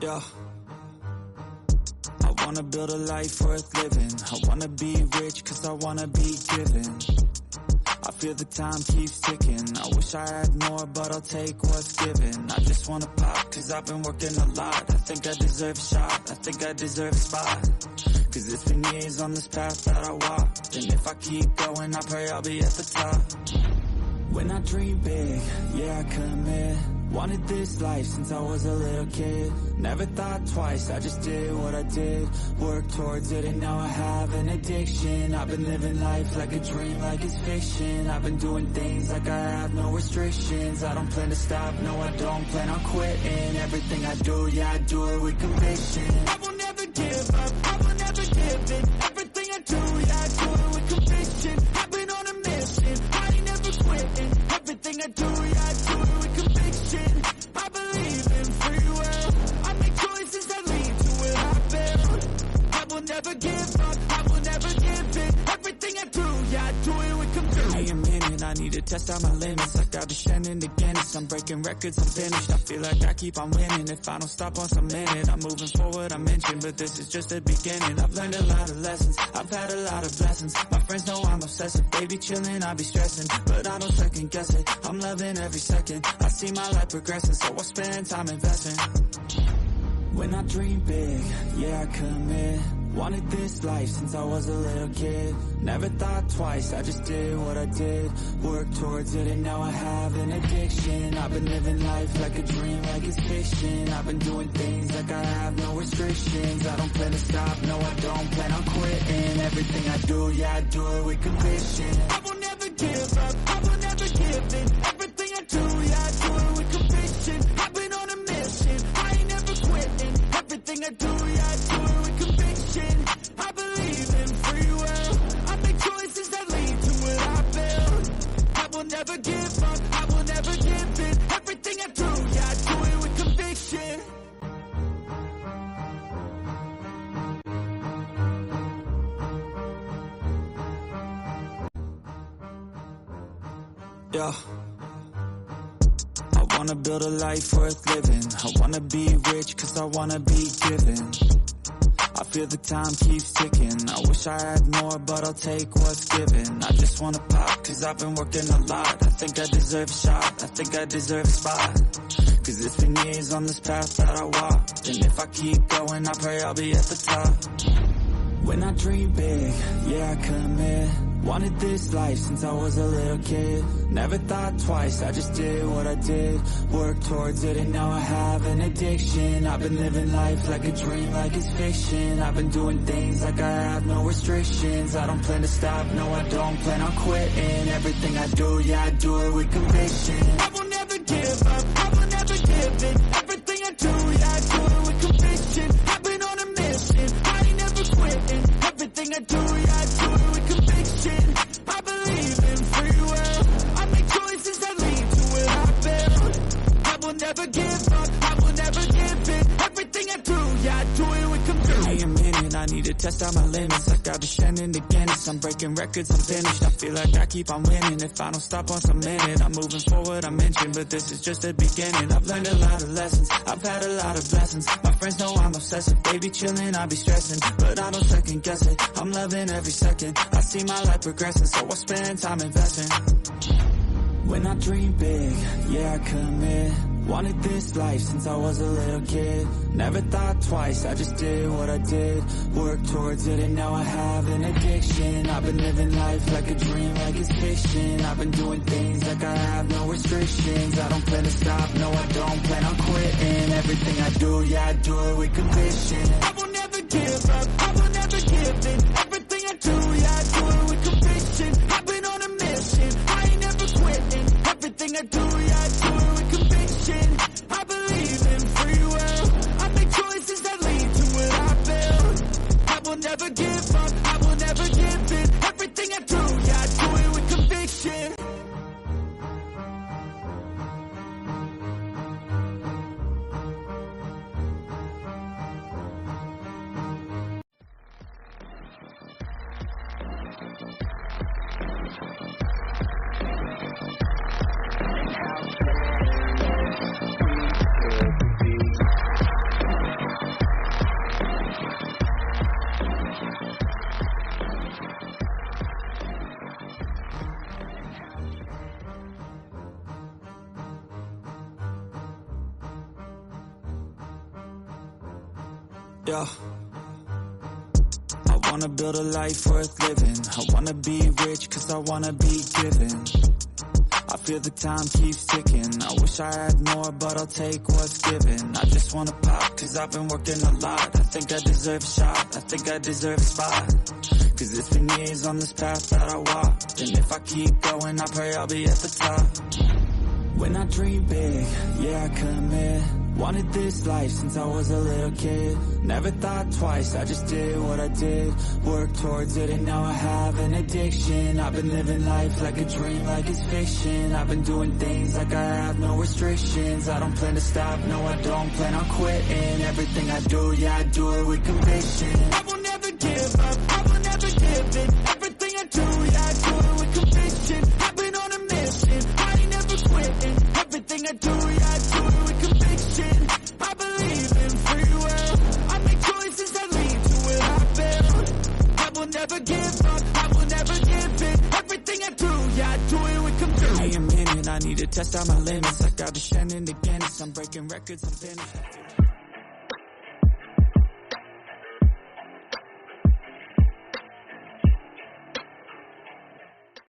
Yeah. I wanna build a life worth living. I wanna be rich cause I wanna be given. I feel the time keeps ticking. I wish I had more, but I'll take what's given. I just wanna pop cause I've been working a lot. I think I deserve a shot, I think I deserve a spot. Cause it's been years on this path that I walked, and if I keep going, I pray I'll be at the top. When I dream big, yeah, I commit. Wanted this life since I was a little kid. Never thought twice, I just did what I did. Worked towards it and now I have an addiction. I've been living life like a dream, like it's fiction. I've been doing things like I have no restrictions. I don't plan to stop, no I don't plan on quitting. Everything I do, yeah, I do it with conviction. I will never give up, I will never give in. Everything I do, yeah, I do it with conviction. I've been on a mission, I ain't never quitting. Everything I do, yeah, I do it with conviction. I believe in free will. I make choices that lead to where I build. I will never give up, I will never give in. Everything I do, yeah, I do it with conviction. Hey, a minute, I need to test out my limits. Like I've been shining to Guinness. I'm breaking records, I'm finished. I feel like I keep on winning. If I don't stop once a minute, I'm moving forward, I mentioned. But this is just the beginning. I've learned a lot of lessons, I've had a lot of blessings. My friends know I'm obsessive. They be chilling, I be stressing, but I don't second guess it. I'm loving every second. I see my life progressing, so I spend time investing. When I dream big, yeah, I commit. Wanted this life since I was a little kid. Never thought twice, I just did what I did. Worked towards it and now I have an addiction. I've been living life like a dream, like it's fiction. I've been doing things like I have no restrictions. I don't plan to stop, no I don't plan on quitting. Everything I do, yeah, I do it with conviction. I will never give up, I will never give in. Everything I do, yeah, I do it with conviction. I've been on a mission, I ain't never quitting. Everything I do, yeah, I do it with conviction. I believe in free will. I make choices that lead to what I build. I will never give up, I will never give in. Everything I do, yeah, I do it with conviction. Yeah. I wanna build a life worth living. I wanna be rich cause I wanna be given. I feel the time keeps ticking. I wish I had more, but I'll take what's given. I just wanna pop cause I've been working a lot. I think I deserve a shot, I think I deserve a spot. Cause it's been years on this path that I walked, and if I keep going, I pray I'll be at the top. When I dream big, yeah, I commit. Wanted this life since I was a little kid. Never thought twice, I just did what I did. Worked towards it and now I have an addiction. I've been living life like a dream, like it's fiction. I've been doing things like I have no restrictions. I don't plan to stop, no I don't plan on quitting. Everything I do, yeah, I do it with conviction. I will never give up, I will never give in. Everything I do, yeah, I do it with conviction. I've been on a mission, I ain't never quitting. Everything I do, yeah, I do it with conviction. I believe in free will. I make choices that lead to what I build. I will never give up, I will never give in. Everything I do, yeah, I do it with conviction. Hey, a minute, I need to test out my limits. Like I've been shining to Guinness. I'm breaking records, I'm finished. I feel like I keep on winning. If I don't stop once a minute, I'm moving forward, I mentioned. But this is just the beginning. I've learned a lot of lessons, I've had a lot of blessings. My friends know I'm obsessive. They be chilling, I be stressing, but I don't second guess it. I'm loving every second. I see my life progressing, so I spend time investing. When I dream big, yeah, I commit. Wanted this life since I was a little kid. Never thought twice, I just did what I did. Worked towards it and now I have an addiction. I've been living life like a dream, like it's fiction. I've been doing things like I have no restrictions. I don't plan to stop, no I don't plan on quitting. Everything I do, yeah, I do it with conviction. I will never give up, I will never give in. Everything I do, yeah, I do it with conviction. I've been on a mission, I ain't never quitting. Everything I do, yeah, I do it with conviction. I believe in free will. I make choices that lead to what I build. I will never give up, I will never give in. Everything I do, yeah, I do it with conviction. Yeah. I wanna build a life worth living. I wanna be rich cause I wanna be given. I feel the time keeps ticking. I wish I had more, but I'll take what's given. I just wanna pop, cause I've been working a lot. I think I deserve a shot, I think I deserve a spot. Cause it's been years on this path that I walked, and if I keep going, I pray I'll be at the top. When I dream big, yeah, I commit. Wanted this life since I was a little kid. Never thought twice, I just did what I did. Worked towards it and now I have an addiction. I've been living life like a dream, like it's fiction. I've been doing things like I have no restrictions. I don't plan to stop, no I don't plan on quitting. Everything I do, yeah, I do it with conviction. I will never give up, I will never give in. Everything I do, yeah, I do it with conviction. I've been on a mission, I ain't never quitting. Everything I do, yeah, I do it with conviction. I believe in free will. I make choices that lead to where I've been. I will never give up, I will never give in. Everything I do, yeah, I do it with conviction. Give me a minute, I need to test out my limits. Like I've been standing against, I'm breaking records, I'm finished.